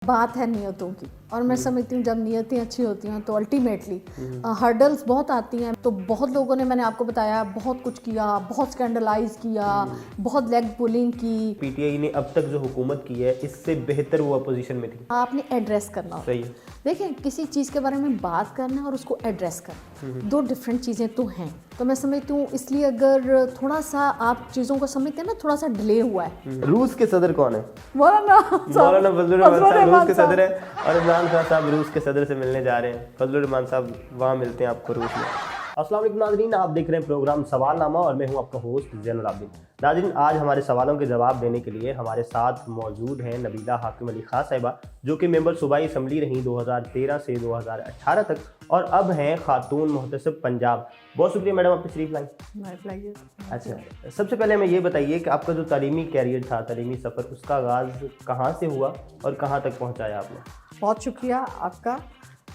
बात है नियतों की, और मैं समझती हूँ जब नियतें अच्छी होती हैं तो अल्टीमेटली हर्डल्स बहुत आती हैं। तो बहुत लोगों ने, मैंने आपको बताया, बहुत कुछ किया, बहुत स्कैंडलाइज किया, बहुत लेग पुलिंग की। पीटीआई ने अब तक जो हुकूमत की है इससे बेहतर वो अपोजिशन में थी। आपने एड्रेस करना होता सही है। देखिए, किसी चीज़ के बारे में बात करना और उसको एड्रेस करना दो डिफरेंट चीज़ें तो हैं। तो मैं समझती हूँ इसलिए अगर थोड़ा सा आप चीज़ों को समझते हैं ना, थोड़ा सा डिले हुआ है। रूस के सदर कौन है? मौलाना फजलुर रहमान साहब रूस के सदर है, और इमरान खान साहब रूस के सदर से मिलने जा रहे हैं। फजलुर रहमान साहब वहाँ मिलते हैं आपको रूस में। अस्सलाम वालेकुम नाज़रीन, आप देख रहे हैं प्रोग्राम सवालनामा और मैं हूं आपका होस्ट ज़ैनुल आबिदीन। नाज़रीन, आज हमारे सवालों के जवाब देने के लिए हमारे साथ मौजूद हैं नबीला हाकिम अली खां साहिबा, जो कि मेंबर सूबाई असम्बली रहीं 2013 से 2018 तक, और अब हैं खातून मुहतसिब पंजाब। बहुत शुक्रिया मैडम, आप तशरीफ लाई। अच्छा, सबसे पहले हमें ये बताइए कि आपका जो तालीमी कैरियर था, तालीमी सफ़र, उसका आगाज़ कहाँ से हुआ और कहाँ तक पहुँचाया आपने? बहुत शुक्रिया आपका।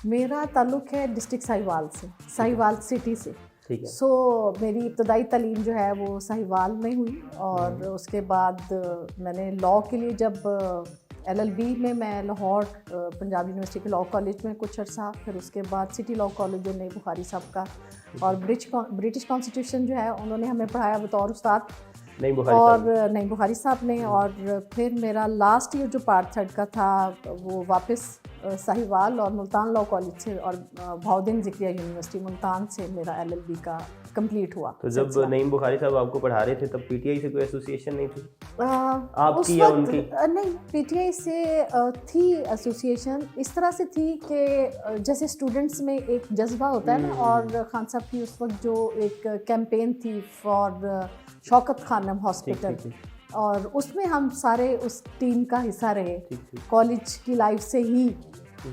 मेरा ताल्लुक़ है डिस्ट्रिक्ट साहिवाल से, साहिवाल सिटी से। ठीक है। सो मेरी इब्तदाई तालीम जो है वो साहिवाल में हुई, और उसके बाद मैंने लॉ के लिए जब LLB में मैं लाहौर पंजाब यूनिवर्सिटी के लॉ कॉलेज में कुछ अर्सा, फिर उसके बाद सिटी लॉ कॉलेज जो नई बुखारी साहब का, और ब्रिटिश कॉन्स्टिट्यूशन जो है उन्होंने हमें पढ़ाया बतौर उस्ताद, नई बुखारी साहब ने। और फिर मेरा लास्ट ईयर जो पार्ट 3 का था वो वापस साहिवाल और मुल्तान लॉ कॉलेज से और भाउद्दीन ज़िक्रिया यूनिवर्सिटी मुल्तान से मेरा LLB का कंप्लीट हुआ। तो जब नईम बुखारी साहब आपको पढ़ा रहे थे तब पीटीआई से कोई एसोसिएशन नहीं थी आपकी या उनकी? नहीं, पीटीआई से थी एसोसिएशन। इस तरह से थी कि जैसे स्टूडेंट्स में एक जज्बा होता है ना, और खान साहब की उस वक्त जो एक कैंपेन थी फॉर शौकत खानम हॉस्पिटल, और उसमें हम सारे उस टीम का हिस्सा रहे कॉलेज की लाइफ से ही,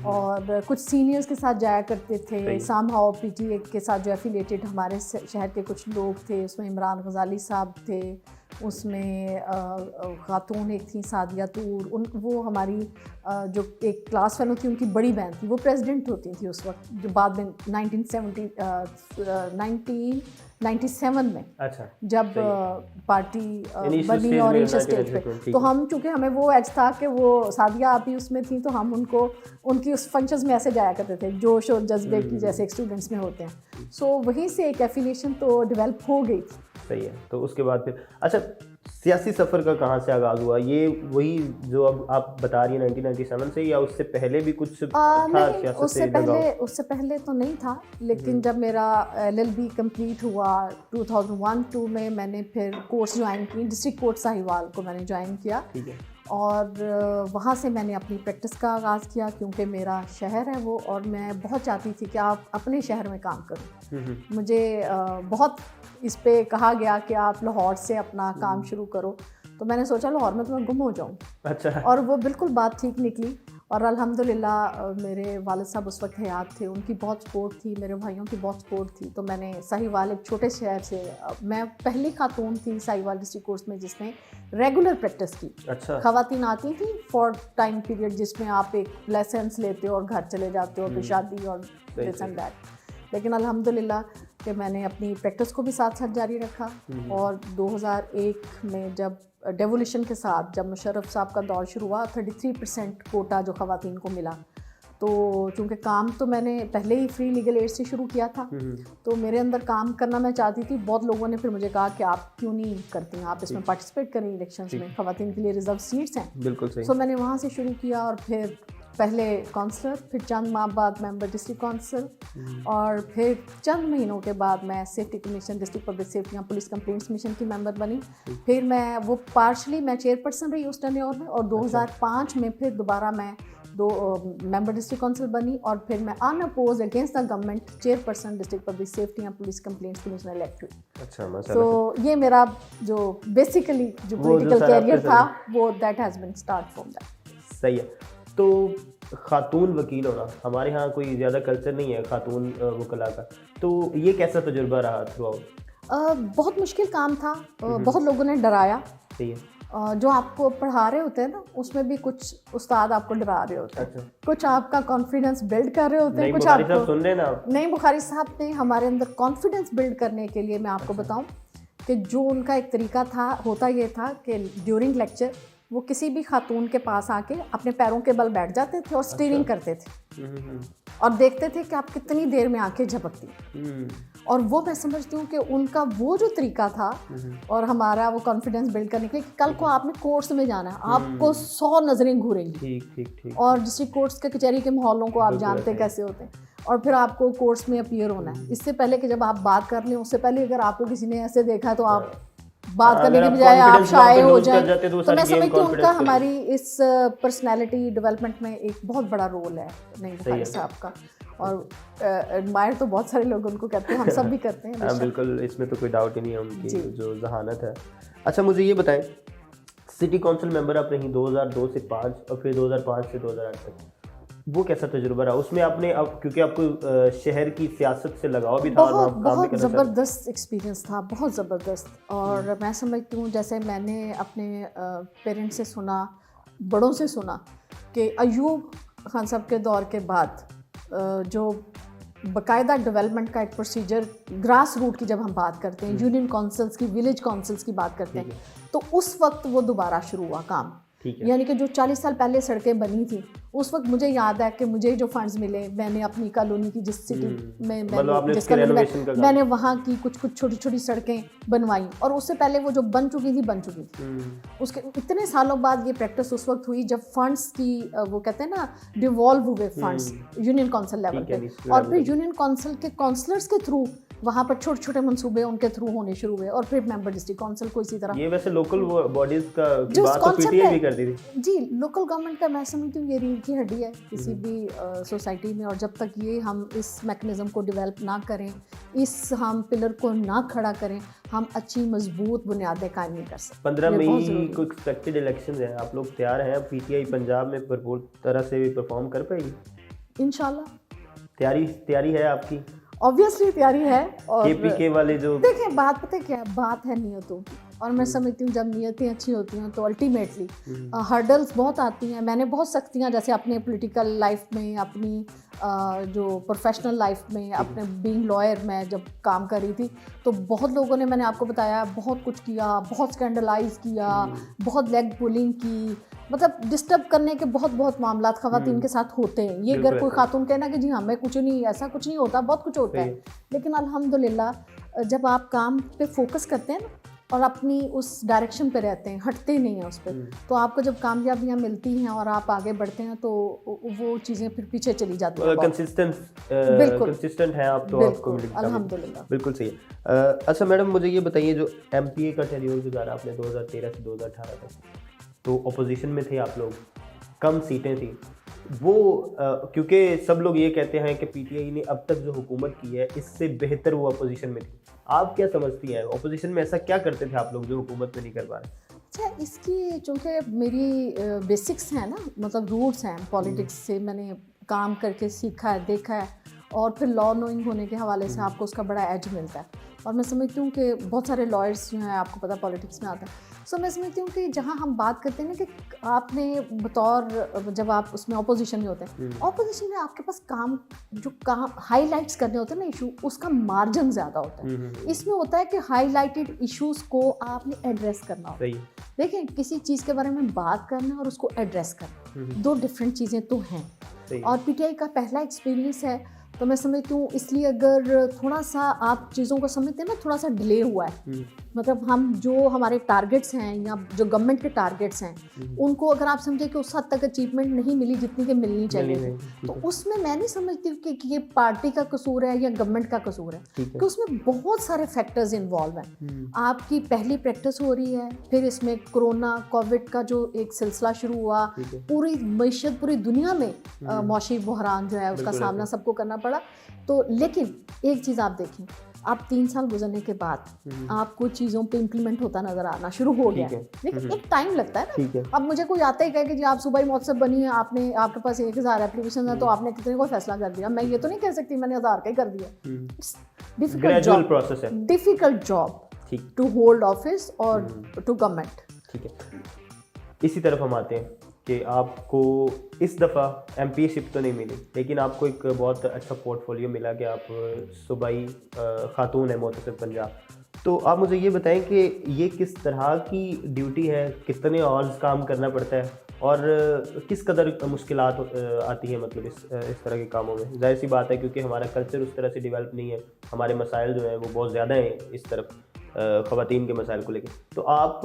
और कुछ सीनियर्स के साथ जाया करते थे। सामहाउ पीटीए के साथ जो एफिलेटेड हमारे शहर के कुछ लोग थे, उसमें इमरान गजाली साहब थे, उसमें खातून एक थी सादिया तूर, वो हमारी जो एक क्लास फेलो थी उनकी बड़ी बहन थी, वो प्रेसिडेंट होती थी उस वक्त, जो बाद में 1997 में। अच्छा। जब पार्टी बनी और इंस्टेट पे, तो हम चूँकि हमें वो एज था कि वो सादिया आप ही उसमें थी, तो हम उनकी उस फंक्शंस में ऐसे जाया करते थे, जोश और जज्बे की जैसे स्टूडेंट्स में होते हैं। सो वहीं से एक एफिलिएशन तो डेवलप हो गई थी। सही है। तो उसके बाद फिर अच्छा, सियासी सफ़र का कहाँ से आगाज़ हुआ? ये वही जो अब आप बता रही हैं 1997 से, या उससे पहले भी कुछ था? नहीं, उससे पहले तो नहीं था, लेकिन जब मेरा LLB कंप्लीट हुआ 2001-2 में, मैंने फिर कोर्स ज्वाइन की, डिस्ट्रिक्ट कोर्ट साहिवाल को मैंने ज्वाइन किया। ठीक है। और वहाँ से मैंने अपनी प्रैक्टिस का आगाज़ किया, क्योंकि मेरा शहर है वो, और मैं बहुत चाहती थी कि आप अपने शहर में काम करो। मुझे बहुत इस पे कहा गया कि आप लाहौर से अपना काम शुरू करो, तो मैंने सोचा लाहौर में तो मैं गुम हो जाऊँ। अच्छा। और वो बिल्कुल बात ठीक निकली, और अल्हम्दुलिल्लाह मेरे वालिद साहब उस वक्त हयात थे, उनकी बहुत सपोर्ट थी, मेरे भाइयों की बहुत सपोर्ट थी। तो मैंने साहिवाल, एक छोटे शहर से, मैं पहली खातून थी साहिवाल डिस्ट्रिक्ट कोर्ट में जिसने रेगुलर प्रैक्टिस की। अच्छा। ख़वातीन आती थी फॉर टाइम पीरियड, जिसमें आप एक लाइसेंस लेते हो और घर चले जाते हो, फिर शादी और दिस एंड दैट। लेकिन अल्हम्दुलिल्लाह कि मैंने अपनी प्रैक्टिस को भी साथ साथ जारी रखा, और 2001 में जब डेवोल्यूशन के साथ, जब मुशर्रफ साहब का दौर शुरू हुआ, 33% कोटा जो ख़वातीन को मिला, तो चूँकि काम तो मैंने पहले ही फ्री लीगल एड से शुरू किया था, तो मेरे अंदर काम करना मैं चाहती थी। बहुत लोगों ने फिर मुझे कहा कि आप क्यों नहीं करती हैं, आप इसमें पार्टिसिपेट करें इलेक्शंस में, ख़वातीन के लिए रिजर्व सीट्स हैं। बिल्कुल सही। सो मैंने वहाँ से शुरू किया, और फिर पहले काउंसलर, फिर चंद माह बाद मेंबर डिस्ट्रिक्ट काउंसिल, और फिर चंद महीनों के बाद मैं safety commission, district public safety या पुलिस कंप्लेंट्स कमीशन की मेंबर बनी। फिर मैं वो पार्शली मैं चेयरपर्सन रही उस टेन्योर में, और 2005 में फिर दोबारा मैं मेंबर डिस्ट्रिक्ट काउंसिल बनी, और फिर मैं unopposed against the government chairperson district public safety या पुलिस कंप्लेंट्स कमीशन इलेक्ट हुई। अच्छा, माशाल्लाह। तो ये मेरा जो बेसिकली जो पॉलिटिकल कैरियर था वो that has been start from that. सही है। तो खातून वकील होना, हमारे यहाँ कोई ज़्यादा कल्चर नहीं है खातून वकला का, तो ये कैसा तजुर्बा रहा थ्रू आउट? बहुत मुश्किल काम था, बहुत लोगों ने डराया। सही है। जो आपको पढ़ा रहे होते हैं ना, उसमें भी कुछ उस्ताद आपको डरा रहे होते हैं। अच्छा। कुछ आपका कॉन्फिडेंस बिल्ड कर रहे होते हैं, कुछ आपको सुन रहे ना आप? नहीं, बुखारी साहब ने हमारे अंदर कॉन्फिडेंस बिल्ड करने के लिए, मैं आपको बताऊं कि जो उनका एक तरीका था, होता ये था कि ड्यूरिंग लेक्चर वो किसी भी खातून के पास आके अपने पैरों के बल बैठ जाते थे और स्टीयरिंग करते थे और देखते थे कि आप कितनी देर में आंखें झपकती। और वो मैं समझती हूँ कि उनका वो जो तरीका था और हमारा वो कॉन्फिडेंस बिल्ड करने के लिए कि कल को आपने कोर्ट्स में जाना है, आपको 100 नजरें घूरेंगी। ठीक। और डिस्ट्रिक्ट कोर्ट्स के कचहरी के माहौलों को आप जानते हैं कैसे होते हैं, और फिर आपको कोर्ट्स में अपीयर होना है। इससे पहले कि जब आप बात कर लें, उससे पहले अगर आपको किसी ने ऐसे देखा तो आप बात करने की बजाय आप शाये हो जाए। तो मैं समझती हूँ उनका हमारी इस पर्सनैलिटी डेवलपमेंट में एक बहुत बड़ा रोल है नईम बुखारी साहब का। और एडमायर तो बहुत सारे लोग उनको करते हैं, हम सब भी करते हैं। हाँ बिल्कुल, इसमें तो कोई डाउट ही नहीं है उनकी जो जहानत है। अच्छा मुझे ये बताएं, सिटी काउंसिल मेंबर आप रही 2002 से 5 और फिर 2005 से 2008 तक, वो कैसा तजुर्बा रहा उसमें आपने? अब क्योंकि आपको शहर की सियासत से लगाव भी था और बहुत ज़बरदस्त एक्सपीरियंस था, बहुत ज़बरदस्त। और मैं समझती हूँ जैसे मैंने अपने पेरेंट्स से सुना, बड़ों से सुना कि अयूब खान साहब के दौर के बाद जो बाकायदा डेवलपमेंट का एक प्रोसीजर ग्रास रूट की जब हम बात करते हैं, यूनियन काउंसिल्स की, विलेज काउंसिल्स की बात करते हैं, तो उस वक्त वो दोबारा शुरू हुआ काम। यानी कि जो 40 साल पहले सड़कें बनी थी, उस वक्त मुझे याद है कि मुझे जो फंड्स मिले, मैंने अपनी कॉलोनी की जिस सिटी में मैंने वहाँ की कुछ छोटी छोटी सड़कें बनवाई। और उससे पहले वो जो बन चुकी थी उसके इतने सालों बाद ये प्रैक्टिस उस वक्त हुई जब फंड्स की वो कहते हैं ना डिवॉल्व हुए फंड्स यूनियन काउंसिल लेवल पे, और फिर यूनियन काउंसिल के काउंसलर्स के थ्रू वहाँ पर छोटे छोटे मंसूबे उनके थ्रू होने शुरू हुए, और फिर मेंबर डिस्ट्रिक्ट काउंसिल को इसी तरह। ये वैसे लोकल बॉडीज का बात तो पीटीआई भी करती थी जी। लोकल गवर्नमेंट का मैं समझती हूँ ये रीढ़ की हड्डी है किसी भी सोसाइटी में, और जब तक ये हम इस मैकेनिज्म को डेवलप ना करें, इस हम पिलर को ना खड़ा करें, हम अच्छी मजबूत बुनियादें कायम नहीं कर सकते। 15 मई को एक्सपेक्टेड इलेक्शन है, आप लोग तैयार हैं? पीटीआई पंजाब में भरपूर तरह से परफॉर्म कर पाएगी इंशाल्लाह? तैयारी है आपकी? ऑब्वियसली तैयारी है। और केपीके वाले जो देखें, बात पता क्या है, बात है नियतों की, और मैं समझती हूँ जब नियतें अच्छी होती हैं तो अल्टीमेटली हर्डल्स बहुत आती हैं। मैंने बहुत सख्तियाँ जैसे अपने पॉलिटिकल लाइफ में, अपनी जो प्रोफेशनल लाइफ में, अपने बीइंग लॉयर में जब काम कर रही थी तो बहुत लोगों ने, मैंने आपको बताया, बहुत कुछ किया, बहुत स्कैंडलाइज किया, बहुत लेग पुलिंग की, मतलब डिस्टर्ब करने के बहुत मामलात ख़वातीन के साथ होते हैं। ये अगर कोई खातून कहना कि जी हमें कुछ नहीं, ऐसा कुछ नहीं होता, बहुत कुछ होता है। लेकिन अल्हम्दुलिल्लाह जब आप काम पे फोकस करते हैं ना और अपनी उस डायरेक्शन पे रहते हैं, हटते नहीं हैं उस पर, तो आपको जब कामयाबियाँ मिलती हैं और आप आगे बढ़ते हैं तो वो चीज़ें फिर पीछे चली जाती हैं। कंसिस्टेंट है आप, तो आपको अल्हम्दुलिल्लाह बिल्कुल सही है। अच्छा मैडम मुझे ये बताइए, जो एमपीए का टेन्योर गुजारा आपने 2013 से 2018 तक, तो अपोजिशन में थे आप लोग, कम सीटें थी वो, क्योंकि सब लोग ये कहते हैं कि पीटीआई ने अब तक जो हुकूमत की है इससे बेहतर वो अपोजिशन में थी। आप क्या समझती हैं, अपोजिशन में ऐसा क्या करते थे आप लोग जो हुकूमत में नहीं कर पा रहे? अच्छा, इसकी चूँकि मेरी बेसिक्स हैं ना, मतलब रूट्स हैं पॉलिटिक्स से, मैंने काम करके सीखा है, देखा है, और फिर लॉ नोइंग होने के हवाले से आपको उसका बड़ा एज मिलता है। और मैं समझती हूँ कि बहुत सारे लॉयर्स जो हैं, आपको पता पॉलिटिक्स में आता है, सो मैं समझती हूँ कि जहाँ हम बात करते हैं ना कि आपने बतौर, जब आप उसमें ऑपोजिशन में होते हैं, ऑपोजिशन में आपके पास काम हाईलाइट्स करने होते हैं ना इशू, उसका मार्जिन ज़्यादा होता है। इसमें होता है कि हाईलाइटेड इश्यूज़ को आपने एड्रेस करना होता है। देखें, किसी चीज़ के बारे में बात करना और उसको एड्रेस करना, दो डिफरेंट चीज़ें तो हैं। और पीटीआई का पहला एक्सपीरियंस है, तो मैं समझती हूँ इसलिए अगर थोड़ा सा आप चीज़ों को समझते हैं ना, थोड़ा सा डिले हुआ है, मतलब हम जो हमारे टारगेट्स हैं या जो गवर्नमेंट के टारगेट्स हैं उनको अगर आप समझे कि उस हद तक अचीवमेंट नहीं मिली जितनी कि मिलनी चाहिए, तो उसमें मैं नहीं समझती कि ये पार्टी का कसूर है या गवर्नमेंट का कसूर है, कि उसमें बहुत सारे फैक्टर्स इन्वॉल्व हैं। आपकी पहली प्रैक्टिस हो रही है, फिर इसमें कोरोना कोविड का जो एक सिलसिला शुरू हुआ, पूरी मईशत, पूरी दुनिया में मौशी बहरान जो है उसका सामना सबको करना पड़ा। तो लेकिन एक चीज़ आप देखें, आप 3 साल गुजरने के बाद आपको चीज़ों पे इम्प्लीमेंट होता नजर आना शुरू हो गया है, लेकिन एक टाइम लगता है ना। अब मुझे कोई आता ही कहे कि जी आप सूबाई महोत्सव बनी है, आपके पास 1000 एप्लीकेशन है, तो आपने कितने को फैसला कर दिया? मैं ये तो नहीं कह सकती मैंने 1000 का ही कर दिया। Difficult job to hold office और टू गवर्नमेंट। ठीक है, इसी तरफ हम आते हैं कि आपको इस दफ़ा एमपीशिप तो नहीं मिली, लेकिन आपको एक बहुत अच्छा पोर्टफोलियो मिला कि आप सूबाई खातून है मोहतसिब पंजाब, तो आप मुझे ये बताएं कि ये किस तरह की ड्यूटी है, कितने आवर्स काम करना पड़ता है और किस कदर मुश्किलात आती है मतलब इस तरह के कामों में। जाहिर सी बात है क्योंकि हमारा कल्चर उस तरह से डेवलप नहीं है, हमारे मसाइल जो हैं वो बहुत ज़्यादा हैं इस तरफ ख़वातीन के मसाइल को लेकर। तो आप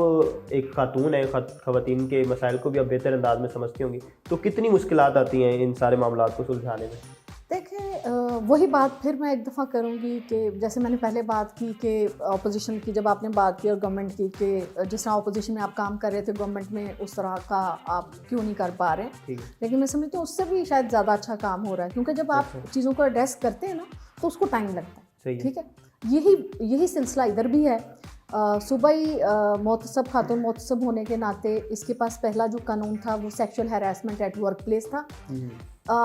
एक खातून है, ख़वातीन के मसाइल को भी आप बेहतर अंदाज में समझती होंगी, तो कितनी मुश्किलात आती हैं इन सारे मामलात को सुलझाने में? देखिए वही बात फिर मैं एक दफ़ा करूँगी कि जैसे मैंने पहले बात की कि अपोजिशन की, जब आपने बात की और गवर्नमेंट की कि जिस तरह अपोजिशन में आप काम कर रहे थे गवर्नमेंट में उस तरह का आप क्यों नहीं कर पा रहे, लेकिन मैं समझती हूँ उससे भी शायद ज़्यादा अच्छा काम हो रहा है, क्योंकि जब आप चीज़ों को एड्रेस करते हैं ना तो उसको टाइम लगता है। ठीक है, यही सिलसिला इधर भी है। सुबह ही मोहतसब खातून मोहतसब होने के नाते इसके पास पहला जो कानून था वो sexual harassment at work place था।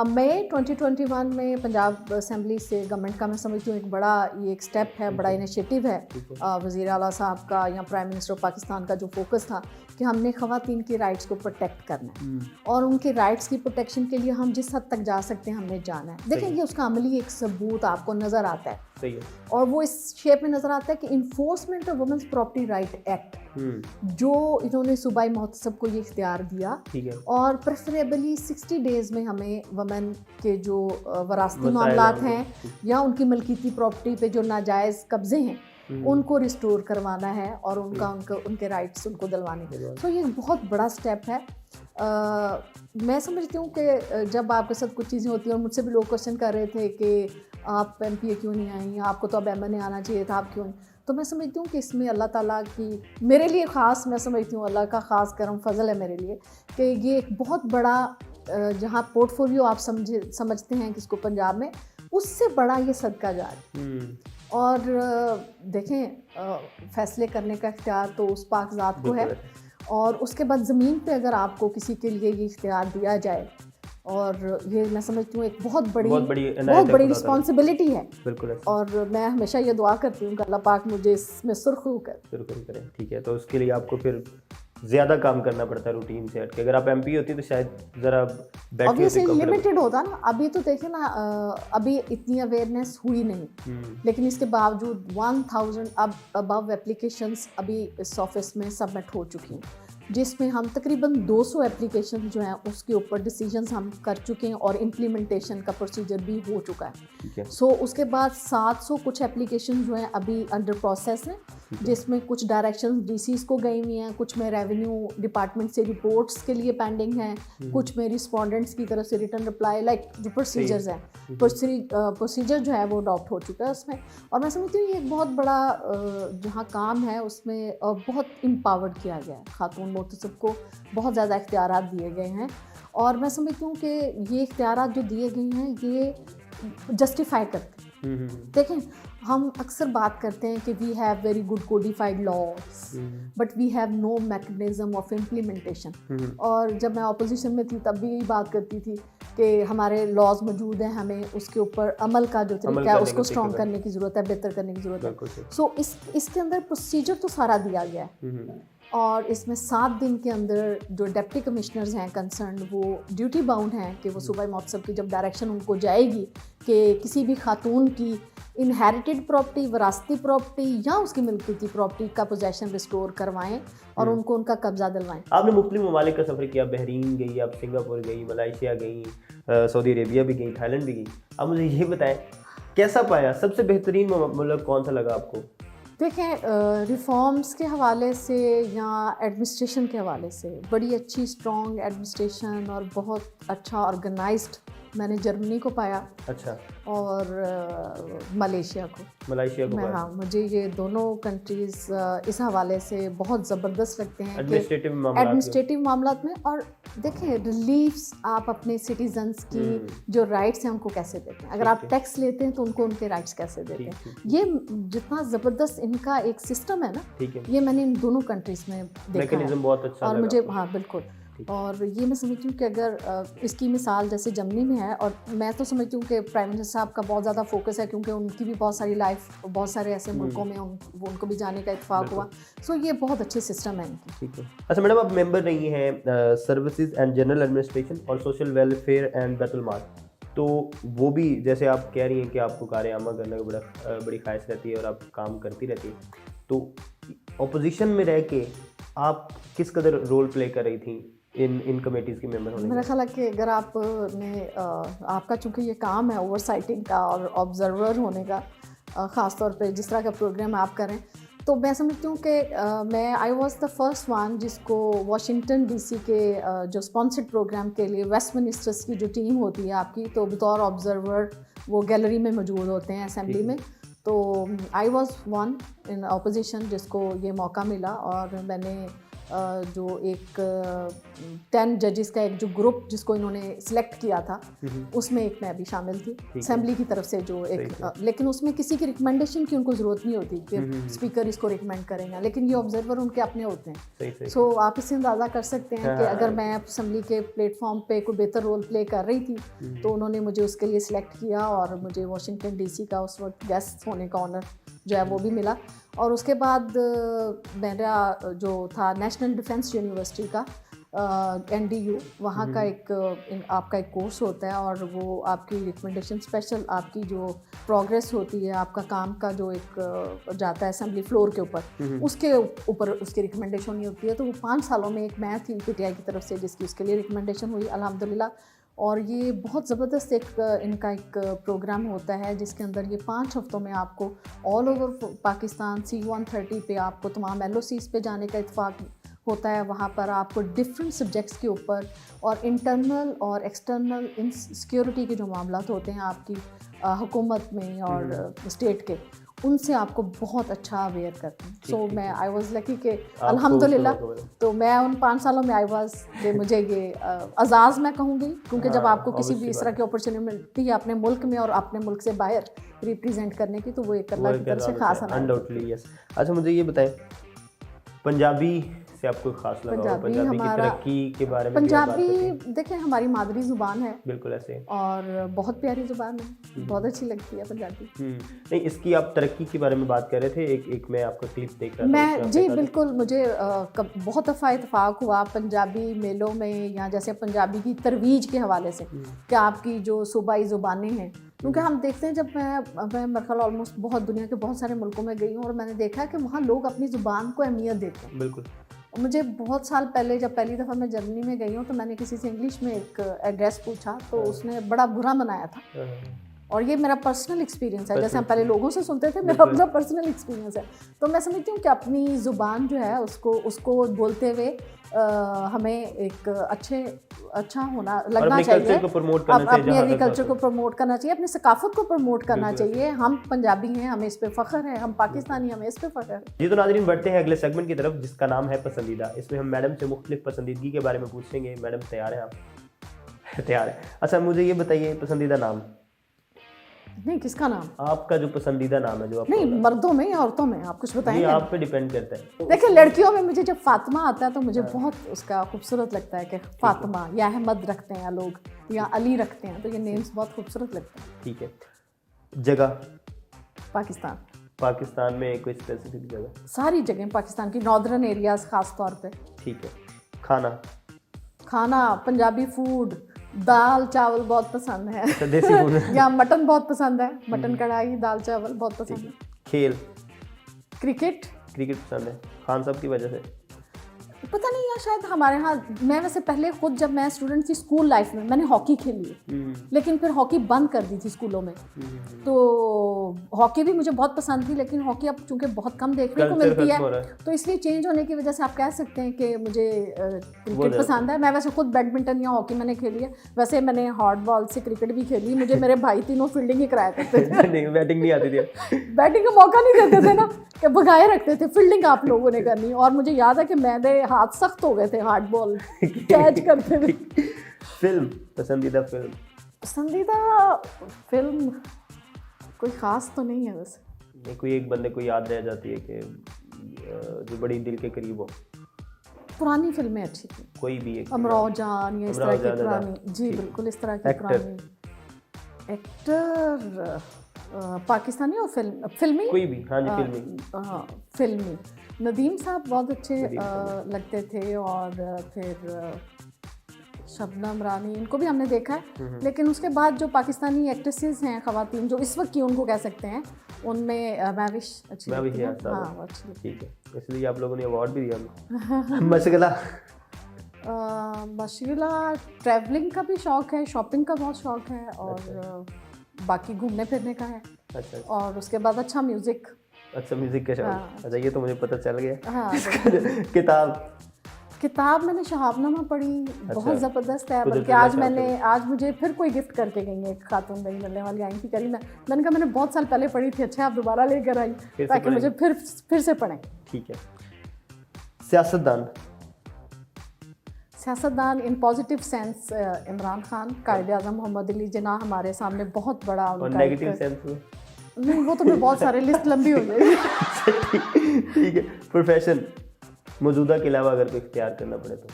मई 2021 में पंजाब असेंबली से गवर्नमेंट का मैं समझती हूँ एक बड़ा ये एक स्टेप है, बड़ा इनिशिएटिव है वज़ीर आला साहब का या प्राइम मिनिस्टर पाकिस्तान का, जो फोकस था कि हमने ख़वातीन की राइट्स को प्रोटेक्ट करना है और उनके राइट्स की प्रोटेक्शन के लिए हम जिस हद तक जा सकते हैं हमने जाना है। देखिए ये उसका अमली एक सबूत आपको नज़र आता है। सही है। और वो इस शेप में नज़र आता है कि enforcement of women's property right act, जो इन्होंने सूबाई मोहतसब को ये इख्तियार दिया और प्रेफरेबली 60 डेज़ में हमें वुमेन के जो वरासती मामलात हैं या उनकी मलकीती प्रॉपर्टी पे जो नाजायज़ कब्जे हैं उनको रिस्टोर करवाना है और उनके राइट्स उनको दिलवाने के। तो ये बहुत बड़ा स्टेप है। मैं समझती हूँ कि जब आपके साथ कुछ चीज़ें होती हैं, और मुझसे भी लोग क्वेश्चन कर रहे थे कि आप MPA क्यों नहीं आई, आपको तो अब MNA आना चाहिए था, आप क्यों नहीं, तो मैं समझती हूँ कि इसमें अल्लाह ताला की मेरे लिए ख़ास, मैं समझती हूँ अल्लाह का ख़ास करम फजल है मेरे लिए कि ये एक बहुत बड़ा जहाँ पोर्टफोलियो आप समझते हैं किसको पंजाब में, उससे बड़ा ये सदका जारी। और देखें फ़ैसले करने का इख्तियार तो उस पाक ज़ात को है, और उसके बाद ज़मीन पे अगर आपको किसी के लिए ये इख्तियार दिया जाए, और ये मैं समझती हूँ एक बहुत बड़ी रिस्पॉन्सिबिलिटी है। बिल्कुल। और मैं हमेशा ये दुआ करती हूँ कि अल्लाह पाक मुझे इसमें सुरखरू करे। ठीक है, तो उसके लिए आपको फिर ज़्यादा काम करना पड़ता है रूटीन से हट के। अगर आप MP होती तो शायद ज़रा ऑब्वियसली लिमिटेड होता ना। अभी तो देखें ना, अभी इतनी अवेयरनेस हुई नहीं, लेकिन इसके बावजूद 1000 अबव एप्लीकेशंस अभी इस ऑफिस में सबमिट हो चुकी हैं, जिसमें हम तकरीबन 200 एप्लीकेशन जो हैं उसके ऊपर डिसीजंस हम कर चुके हैं और इम्प्लीमेंटेशन का प्रोसीजर भी हो चुका है। सो उसके बाद 700 कुछ एप्लीकेशन जो हैं अभी अंडर प्रोसेस हैं, जिसमें कुछ डायरेक्शंस DCs को गई हुई हैं, कुछ में रेवेन्यू डिपार्टमेंट से रिपोर्ट्स के लिए पेंडिंग हैं, कुछ में रिस्पोंडेंट्स की तरफ से रिटर्न रिप्लाई, लाइक जो प्रोसीजर्स हैं, प्रोसीजर जो है वो अडॉप्ट हो चुका है उसमें। और मैं समझती हूँ ये एक बहुत बड़ा जहाँ काम है उसमें बहुत एम्पावर्ड किया गया है, खातून मोहतसब को बहुत ज़्यादा इख्तियारात दिए गए हैं। और मैं समझती हूँ कि ये इख्तियारात जो दिए गए हैं ये जस्टिफाई करते हैं। देखें हम अक्सर बात करते हैं कि we have very good codified laws but we have no mechanism of implementation. और जब मैं अपोजिशन में थी तब भी यही बात करती थी कि हमारे लॉज मौजूद हैं, हमें उसके ऊपर अमल का जो तरीका है उसको स्ट्रॉन्ग करने की ज़रूरत है, बेहतर करने की ज़रूरत है। सो इसके अंदर प्रोसीजर तो सारा दिया गया है, और इसमें 7 दिन के अंदर जो डिप्टी कमिश्नर्स हैं कंसर्न वो ड्यूटी बाउंड हैं कि वो सूबाई मोहतसब की जब डायरेक्शन उनको जाएगी कि किसी भी खातून की इनहेरिटेड प्रॉपर्टी, वरासती प्रॉपर्टी या उसकी मिल्कियती प्रॉपर्टी का पोजेशन रिस्टोर करवाएं और उनको उनका कब्जा दिलवाएं। आपने मुख्तलिफ ममालिक का सफ़र किया, बहरीन गई, आप सिंगापुर गई, मलेशिया गई, सऊदी अरेबिया भी गई, थाईलैंड भी गई। आप मुझे ये बताएं कैसा पाया, सबसे बेहतरीन मुल्क कौन सा लगा आपको? देखें रिफॉर्म्स के हवाले से या एडमिनिस्ट्रेशन के हवाले से बड़ी अच्छी स्ट्रॉन्ग एडमिनिस्ट्रेशन और बहुत अच्छा ऑर्गेनाइज्ड मैंने जर्मनी को पाया। अच्छा। और मलेशिया को मैं, हाँ, मुझे ये दोनों कंट्रीज़ इस हवाले से बहुत ज़बरदस्त लगते हैं एडमिनिस्ट्रेटिव मामलात में। और देखें रिलीफ्स आप अपने सिटीजन्स की जो राइट्स हैं उनको कैसे देते हैं, अगर आप टैक्स लेते हैं तो उनको उनके राइट्स कैसे देते हैं, ये जितना ज़बरदस्त इनका एक सिस्टम है ना, ये मैंने इन दोनों कंट्रीज़ में देखा है बहुत अच्छा और मुझे, हाँ बिल्कुल। और ये मैं समझती हूँ कि अगर इसकी मिसाल जैसे जर्मनी में है, और मैं तो समझती हूँ कि प्राइम मिनिस्टर साहब का बहुत ज़्यादा फोकस है क्योंकि उनकी भी बहुत सारी लाइफ बहुत सारे ऐसे मुल्कों में उनको भी जाने का इत्तेफाक हुआ। सो ये बहुत अच्छे सिस्टम है इनकी। ठीक है। अच्छा मैडम, आप मेंबर रही हैं सर्विसेज एंड जनरल एडमिनिस्ट्रेशन और सोशल वेलफेयर एंड बैतुल माल, तो वो भी जैसे आप कह रही हैं कि आपको कार आमा करने का बड़ी ख्वाहिश रहती है और आप काम करती रहती है, तो ऑपोजिशन में रह के आप किस कदर रोल प्ले कर रही थी इन कमेटीज़ की मेंबर होने मेरा ख्याल है कि अगर आपका चूँकि ये काम है ओवरसाइटिंग का और ऑब्जर्वर होने का, ख़ास तौर पे जिस तरह का प्रोग्राम आप करें, तो मैं समझती हूँ कि मैं I was the first one जिसको वाशिंगटन डीसी के जो स्पॉन्सर्ड प्रोग्राम के लिए वेस्टमिनिस्टर्स की जो टीम होती है आपकी, तो बतौर ऑब्जर्वर वो गैलरी में मौजूद होते हैं असेंबली में। तो I was one in opposition जिसको ये मौका मिला, और मैंने जो एक 10 जजेस का एक जो ग्रुप जिसको इन्होंने सिलेक्ट किया था, उसमें एक मैं भी शामिल थी असेंबली की तरफ से, जो एक लेकिन उसमें किसी की रिकमेंडेशन की उनको ज़रूरत नहीं होती कि स्पीकर इसको रिकमेंड करेंगे, लेकिन ये ऑब्जर्वर उनके अपने होते हैं। सो आप इससे अंदाज़ा कर सकते हैं कि अगर मैं असेंबली के प्लेटफॉर्म पे कोई बेहतर रोल प्ले कर रही थी तो उन्होंने मुझे उसके लिए सिलेक्ट किया, और मुझे वाशिंगटन डीसी का उस वक्त गेस्ट होने का ऑनर जो है वो भी मिला। और उसके बाद मेरा जो था नेशनल डिफेंस यूनिवर्सिटी का NDU, वहाँ का आपका एक कोर्स होता है, और वो आपकी रिकमेंडेशन स्पेशल आपकी जो प्रोग्रेस होती है, आपका काम का जो एक जाता है असेंबली फ्लोर के ऊपर, उसके ऊपर उसकी रिकमेंडेशन हुई होती है। तो वो 5 सालों में एक मैं थी PTI की तरफ से जिसकी उसके लिए रिकमेंडेशन हुई अल्हम्दुलिल्लाह। और ये बहुत ज़बरदस्त इनका एक प्रोग्राम होता है जिसके अंदर ये 5 हफ्तों में आपको ऑल ओवर पाकिस्तान C-130 पे आपको तमाम LOCs पे जाने का इत्फाक होता है। वहाँ पर आपको डिफरेंट सब्जेक्ट्स के ऊपर और इंटरनल और एक्सटर्नल इन सिक्योरिटी के जो मामलात होते हैं आपकी हुकूमत में और स्टेट के, उनसे आपको बहुत अच्छा अवेयर करते हैं। सो मैं आई वाज लकी कि अल्हम्दुलिल्लाह, तो मैं उन 5 सालों में आई वाज मुझे ये अजाज़ मैं कहूँगी, क्योंकि जब आपको किसी भी इस तरह की अपॉर्चुनिटी मिलती है अपने मुल्क में और अपने मुल्क से बाहर रिप्रेजेंट करने की, तो वो एक अल्लाह की तरफ से खास अनडाउटली। यस। अच्छा, मुझे ये बताएं, पंजाबी से आपको खास लगा, पंजाबी की तरक्की के बारे में? पंजाबी देखें हमारी मादरी ज़ुबान है, बिल्कुल ऐसे, और बहुत प्यारी ज़ुबान है, बहुत अच्छी लगती है पंजाबी। नहीं, इसकी आप तरक्की के बारे में बात कर रहे थे, एक मैं आपका क्लिप देख रहा था मैं जी बिल्कुल, मुझे बहुत दफ़ा इत्तेफाक हुआ पंजाबी मेलों में, या जैसे पंजाबी की तरवीज के हवाले से कि आपकी जो सूबाई ज़ुबानें हैं, क्योंकि हम देखते हैं, जब मैं मेरे ख्याल ऑलमोस्ट बहुत दुनिया के बहुत सारे मुल्कों में गई हूँ, और मैंने देखा है कि वहाँ लोग अपनी ज़ुबान को अहमियत देते हैं। बिल्कुल। मुझे बहुत साल पहले, जब पहली दफ़ा मैं जर्मनी में गई हूँ, तो मैंने किसी से इंग्लिश में एक एड्रेस पूछा, तो उसने बड़ा बुरा मनाया था। और ये मेरा पर्सनल एक्सपीरियंस है, जैसे हम पहले लोगों से सुनते थे, मेरा अपना पर्सनल एक्सपीरियंस है। तो मैं समझती हूँ कि अपनी ज़ुबान जो है उसको बोलते हुए हमें एक अच्छा होना लगना चाहिए, अपनी एग्रीकल्चर को प्रमोट करना चाहिए, अपनी सकाफत को प्रमोट करना चाहिए। हम पंजाबी हैं, हमें इस पे फ़ख्र है, हम पाकिस्तानी, हमें इस पे फ़ख्र है। जी, तो नाज़रीन, बढ़ते हैं अगले सेगमेंट की तरफ जिसका नाम है पसंदीदा। इसमें हम मैडम से मुख्तलिफ पसंदीदगी के बारे में पूछेंगे। मैडम तैयार हैं आप? तैयार है। अच्छा, मुझे ये बताइए, पसंदीदा नाम? नहीं, किसका नाम? आपका जो पसंदीदा नाम है, जो आप नहीं, मर्दों में या औरतों में, आप कुछ बताएंगे? आप पे डिपेंड करता है। देखिए, लड़कियों में मुझे जब फातिमा आता है तो मुझे बहुत उसका खूबसूरत लगता है कि फातिमा या अहमद रखते हैं लोग, या अली रखते हैं, तो ये नेम्स बहुत खूबसूरत लगते हैं। ठीक है। जगह? पाकिस्तान में कोई स्पेसिफिक जगह? सारी जगह पाकिस्तान की, नॉर्दर्न एरियाज खास तौर पे। ठीक है। खाना पंजाबी फूड, दाल चावल बहुत पसंद है। देसी फूड या मटन बहुत पसंद है, मटन कढ़ाई, दाल चावल बहुत पसंद है। खेल? क्रिकेट पसंद है, खान साहब की वजह से? पता नहीं, या शायद हमारे यहाँ, मैं वैसे पहले खुद जब मैं स्टूडेंट थी स्कूल लाइफ में मैंने हॉकी खेली है, लेकिन फिर हॉकी बंद कर दी थी स्कूलों में। तो हॉकी भी मुझे बहुत पसंद थी, लेकिन हॉकी अब चूंकि बहुत कम देखने को मिलती है, तो इसलिए चेंज होने की वजह से आप कह सकते हैं कि मुझे क्रिकेट पसंद है। मैं वैसे खुद बैडमिंटन या हॉकी मैंने खेली है, वैसे मैंने हार्ड बॉल से क्रिकेट भी खेली। मुझे मेरे भाई तीनों फील्डिंग ही कराया करते थे। नहीं, बैटिंग नहीं आती थी। बैटिंग का मौका नहीं देते थे ना, कि भगाए रखते थे, फील्डिंग आप लोगों ने करनी। और मुझे याद है कि मैंने हाथ सख्त हो गए थे हार्ड बॉल कैच करते हुए। फिल्म? पसंदीदा फिल्म कोई ख़ास तो नहीं है वैसे। नहीं, कोई एक बंदे को याद रह जाती है कि जो बड़ी दिल के करीब हो? पुरानी फिल्में अच्छी थी, कोई भी एक, अमराव जान या इस तरह की पुरानी। जी बिल्कुल, इस तरह की पुरानी। एक्टर पाकिस्तानी और फिल्मी कोई भी? हाँ जी, फिल्मी नदीम साहब बहुत अच्छे लगते थे। और फिर शबनम रानी, इनको भी हमने देखा है, लेकिन उसके बाद जो पाकिस्तानी एक्ट्रेसेस हैं, खवातीन जो इस वक्त की उनको कह सकते हैं, उनमें मैविश अच्छी लगती है। हाँ, वो अच्छी लगती है। ठीक है, इसलिए आप लोगों ने अवार्ड भी दिया। मशगला मशगला ट्रैवलिंग का भी शौक है, शॉपिंग का बहुत शौक है, और बाकी घूमने फिरने का है। अच्छा। और उसके बाद अच्छा म्यूजिक। अच्छा, म्यूजिक का शौक। हाँ। अच्छा, ये तो मुझे पता चल गया। हाँ। किताब मैंने शहाबनामा पढ़ी, बहुत ज़बरदस्त है। बल्कि आज मुझे फिर कोई गिफ्ट करके गई है, एक खातून नहीं मिलने वाली आई थी करीना। मैंने कहा मैंने बहुत साल पहले पढ़ी थी, अच्छा आप दोबारा लेकर आई ताकि मुझे फिर से पढ़ें। ठीक है। सियासतदान in positive sense Imran Khan, Quaid-e-Azam Mohammad Ali Jinnah हमारे सामने बहुत बड़ा और नेगेटिव सेंस में नहीं, वो तो मैं बहुत सारे लिस्ट लंबी हो जाएगी। ठीक है। प्रोफेशन मौजूदा के अलावा अगर कोई इख्तियार करना पड़े तो?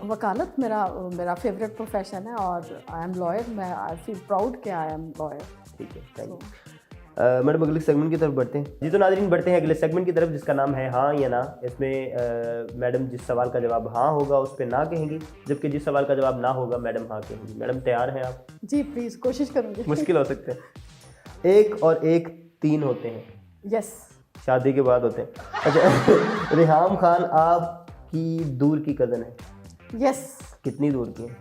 वकालत मेरा फेवरेट प्रोफेशन है, और I am lawyer. I feel proud कि आई एम लॉयर। ठीक है, थैंक यू। मैडम अगले सेगमेंट की तरफ बढ़ते हैं। जी तो नाज़रीन, बढ़ते हैं अगले सेगमेंट की तरफ, जिसका नाम है हाँ या ना। इसमें मैडम जिस सवाल का जवाब हाँ होगा उस पर ना कहेंगी, जबकि जिस सवाल का जवाब ना होगा मैडम हाँ कहेंगी। मैडम तैयार हैं आप? जी प्लीज़, कोशिश करूँगी। मुश्किल हो सकते हैं। 1 और 1 3 होते हैं। यस। शादी के बाद होते हैं। अच्छा। रिहाम खान आपकी दूर की कज़न है? यस। कितनी दूर की है?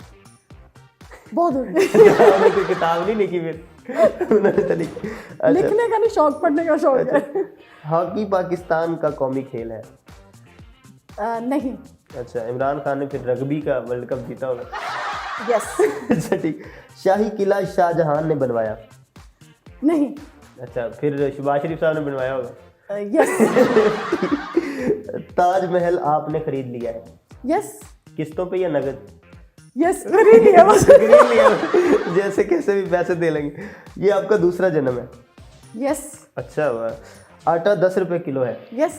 बहुत दूर। उन्होंने कोई किताब नहीं लिखी फिर? अच्छा। लिखने का नहीं, शौक, पढ़ने का शौक है। हॉकी पाकिस्तान का कौमी खेल है? नहीं। अच्छा, इमरान खान ने फिर रग्बी का वर्ल्ड कप जीता होगा? यस। अच्छा, ठीक। शाही किला शाहजहां ने बनवाया? नहीं। अच्छा, फिर शहबाज शरीफ साहब ने बनवाया होगा? यस। ताजमहल आपने खरीद लिया है? यस। किस्तों पे या नगद? यस, खरीद लिया। खरीद लिया। जैसे कैसे भी पैसे दे लेंगे। ये आपका दूसरा जन्म है? यस। अच्छा, आटा 10 रुपए किलो है? यस।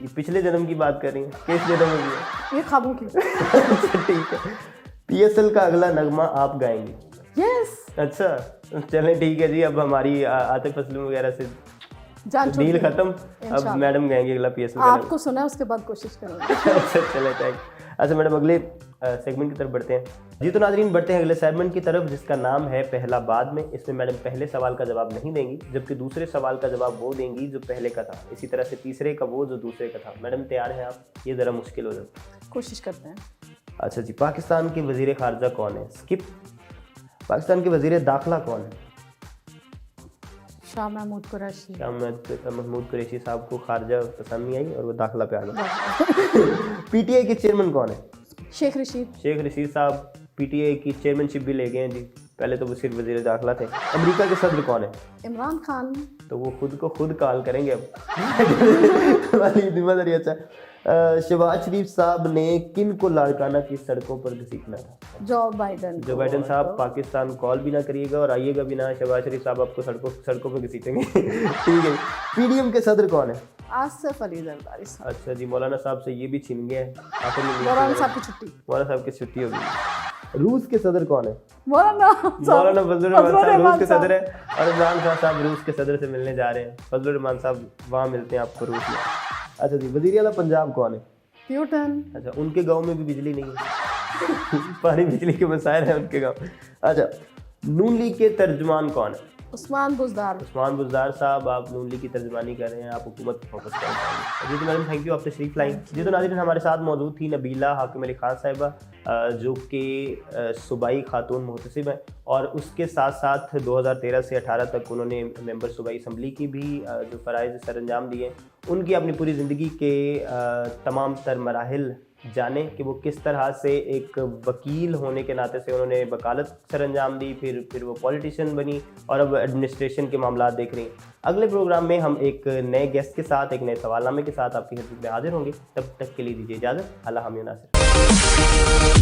ये पिछले जन्म की बात कर रही हैं, किस जन्म में? ये ख्वाबों की। अच्छा, ठीक है। PSL का अगला नगमा आप गाएंगे? यस। अच्छा, चलें ठीक है जी। अब हमारी आतिफ असलम वगैरह से डील खत्म, अब मैडम गाएंगे अगला PSL का। आपको सुना है, उसके बाद कोशिश करूँगी। अच्छा, चले थैंक। अच्छा मैडम, अगले सेगमेंट की तरफ बढ़ते हैं। जी तो नाज़रीन, बढ़ते हैं अगले सेगमेंट की तरफ, जिसका नाम है पहला बाद में। इसमें मैडम पहले सवाल का जवाब नहीं देंगी, जबकि दूसरे सवाल का जवाब वो देंगी जो पहले का था। इसी तरह से तीसरे का वो जो दूसरे का था। मैडम तैयार हैं आप? ये ज़रा मुश्किल हो जाए। कोशिश करते हैं। अच्छा जी, पाकिस्तान के वज़ीर ख़ारजा कौन है? स्किप। पाकिस्तान के वज़ीर दाखिला कौन है? शाह महमूद कुरैशी। शाह महमूद कुरैशी साहब को खारजा पसंद नहीं आई और वो दाखिला पे आ गए। PTI के चेयरमैन कौन है? शेख रशीद। शेख रशीद साहब PTI की चेयरमैनशिप भी ले गए हैं जी। पहले तो वो सिर्फ वज़ीर दाखिला थे। अमेरिका के सदर कौन है? इमरान खान। तो वो खुद को खुद कॉल करेंगे अब। वाली जिम्मेदारी। अच्छा, शहबाज शरीफ साहब ने किन को लाड़काना की सड़कों पर घसीटना था? जो बाइडन साहब, पाकिस्तान कॉल भी ना करिएगा और आइएगा भी ना। शहबाज शरीफ साहब आपको सड़कों पे घसीटेंगे। ठीक है। PDM के सदर कौन है? आसिफ अली जरदारी साहब। अच्छा जी, मौलाना साहब से ये भी छीन गया है। मौलाना साहब की छुट्टी। मौलाना साहब की छुट्टी होगी। रूस के सदर कौन है? मौलाना फजलुर रहमान साहब रूस के सदर है, और इमरान खान साहब रूस के सदर से मिलने जा रहे हैं। फजलुर रहमान साहब वहाँ मिलते हैं आपको रूस में। अच्छा जी, वज़ीर आला पंजाब कौन है? न्यूटन। अच्छा, उनके गांव में भी बिजली नहीं है। पानी बिजली के मसाइल हैं उनके गांव। अच्छा, नून लीग के तर्जुमान कौन है? उस्मान बुज़दार साहब, आप नून लीग की तर्जुमानी कर रहे हैं, आप हुकूमत पर फोकस कर रहे हैं। जी तो मैडम थैंक यू, आप तशरीफ लाई। जी तो नाज़रीन, हमारे साथ मौजूद थी नबीला हाकिम अली खान साहिबा, जो कि सूबाई खातून मुहतसिब हैं, और उसके साथ साथ 2013 से 18 तक उन्होंने मेंबर सूबाई असम्बली की भी जो फ़राइज़ सर अंजाम दिए। उनकी अपनी पूरी ज़िंदगी के तमाम तर मराहिल जाने कि वो किस तरह से एक वकील होने के नाते से उन्होंने वकालत सर अंजाम दी, फिर वो पॉलिटिशियन बनी और अब एडमिनिस्ट्रेशन के मामला देख रही हैं। अगले प्रोग्राम में हम एक नए गेस्ट के साथ, एक नए सवालनामे के साथ आपकी खिदमत में हाजिर होंगे। तब तक के लिए दीजिए इजाज़त। अल्लाह हामिद नासिर।